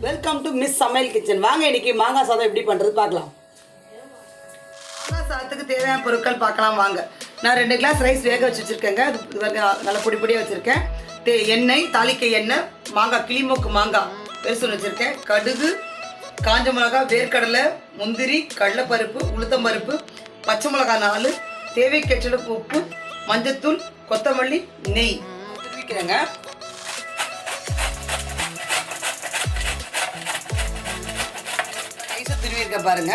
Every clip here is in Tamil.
வெல்கம் டு மிஸ் சமையல் கிச்சன். வாங்க இன்னைக்கு மாங்காய் சாதம் எப்படி பண்ணுறது பார்க்கலாம். மாங்காய் சாதத்துக்கு தேவையான பொருட்கள் பார்க்கலாம் வாங்க. நான் 2 கிளாஸ் ரைஸ் வேக வச்சு வச்சுருக்கேங்க. அது நல்லா பொடி பொடியாக வச்சுருக்கேன். எண்ணெய், தாளிக்க எண்ணெய், மாங்காய் கிளிமூக்கு மாங்காய் பெருசுன்னு வச்சுருக்கேன். கடுகு, காஞ்ச மிளகாய், வேர்க்கடலை, முந்திரி, கடலைப்பருப்பு, உளுத்தம்பருப்பு, பச்சை மிளகாய் 4, தேவைக்கேற்ற உப்பு, மஞ்சத்தூள், கொத்தமல்லி, நெய் வைக்கிறேங்க. திருவிருக்க பாருங்க.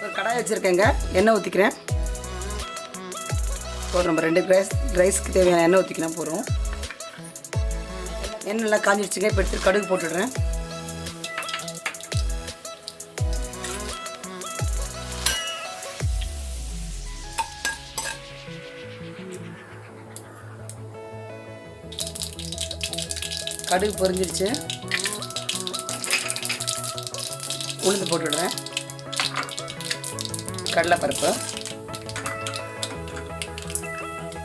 ஒரு கடாய் வச்சுருக்கேங்க. எண்ணெய் ஊற்றிக்கிறேன். போதும், நம்ம 2 கிளாஸ் ரைஸ்க்கு தேவையான எண்ணெய் ஊற்றிக்கலாம் போகிறோம். எண்ணெய் நல்லா காஞ்சிடுச்சுங்க. இப்போ எடுத்து கடுகு போட்டுடுறேன். கடுகு பொரிஞ்சிருச்சு. உளுந்து போட்டுடுறேன். கடலைப்பருப்பு,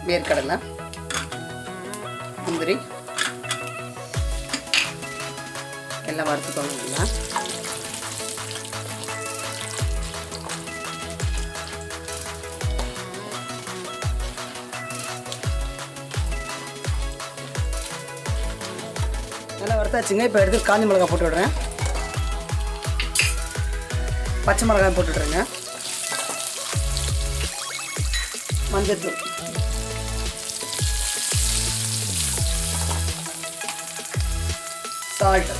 வேர்க்கடலை, முந்திரி எல்லாம் வறுத்துக்கோங்க. நல்லா வறுத்தாச்சுங்க. இப்போ எடுத்து காஞ்ச மிளகாய் போட்டு விடுறேன். பச்சை மிளகாய் போட்டுடுறேங்க. மஞ்சத்தூள், சால்ட்,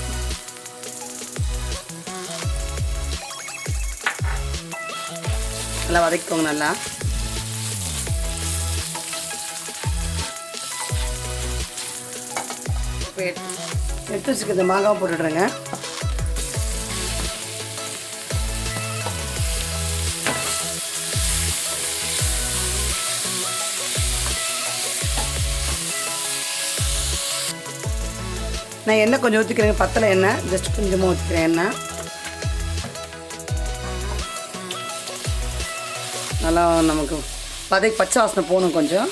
நல்லா வதக்கிக்கோங்க. நல்லா எடுத்து வச்சுக்க இந்த மாங்காவை போட்டுடுறேங்க. நான் எண்ணெய் கொஞ்சம் ஊற்றிக்கிறேங்க. பத்தலை எண்ணெய், ஜஸ்ட் கொஞ்சமாக ஊற்றிக்கிறேன் எண்ணெய். நல்லா நமக்கு பச்சை வாசனை போகணும் கொஞ்சம்.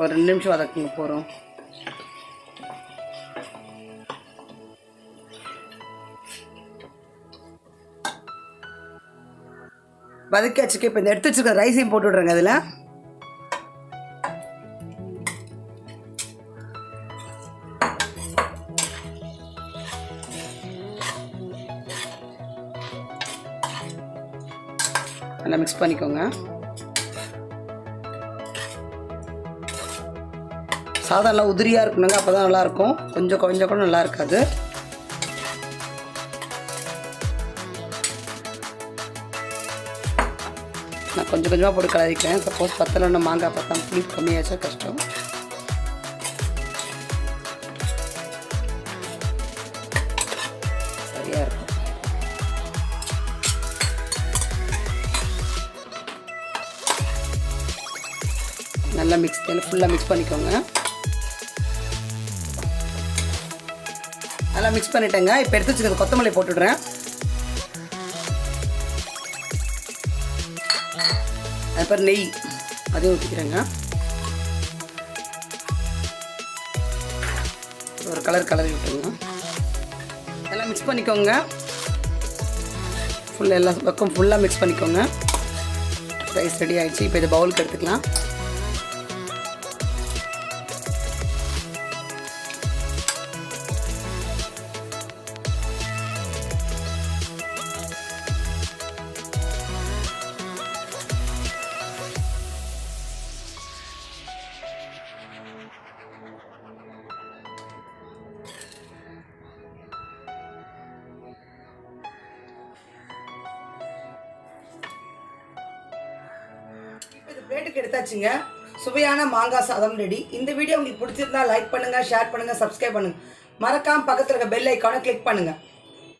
ஒரு 2 நிமிஷம் வதக்குங்க போகிறோம். வதக்காச்சுக்கு இப்போ இந்த எடுத்து வச்சுருக்க ரைஸையும் போட்டு விட்றேங்க. அதில் நல்லா மிக்ஸ் பண்ணிக்கோங்க. சாதம் நல்லா உதிரியாக இருக்கணுங்க. அப்போ தான் நல்லாயிருக்கும். கொஞ்சம் கூட நல்லா இருக்காது. நான் கொஞ்சமாக போட்டு கலரிக்கிறேன். சப்போஸ் பத்தலைன்னா மாங்காய் பார்த்தா புளி கம்மியாச்சா கஷ்டம். சரியாக இருக்கும். நல்லா ஃபுல்லாக மிக்ஸ் பண்ணிக்கோங்க. நல்லா மிக்ஸ் பண்ணிட்டேங்க. இப்போ எடுத்து வச்சுக்கிறது கொத்தமல்லி போட்டுடுறேன். அதுக்கப்புறம் நெய் அதையும் ஊற்றிக்கிறேங்க. ஒரு கலரி விட்டுருங்க. எல்லாம் மிக்ஸ் பண்ணிக்கோங்க. எல்லா பக்கம் ஃபுல்லாக மிக்ஸ் பண்ணிக்கோங்க. ரைஸ் ரெடி ஆகிடுச்சு. இப்போ இதை பவுலுக்கு எடுத்துக்கலாம். பிளேட்டுக்கு எடுத்தாச்சுங்க. சுவையான மாங்காய் சாதம் ரெடி. இந்த வீடியோ உங்களுக்கு பிடிச்சிருந்தா லைக் பண்ணுங்க, ஷேர் பண்ணுங்க, சப்ஸ்கிரைப் பண்ணுங்க. மறக்காம பக்கத்துல இருக்க பெல் ஐகானை கிளிக் பண்ணுங்க.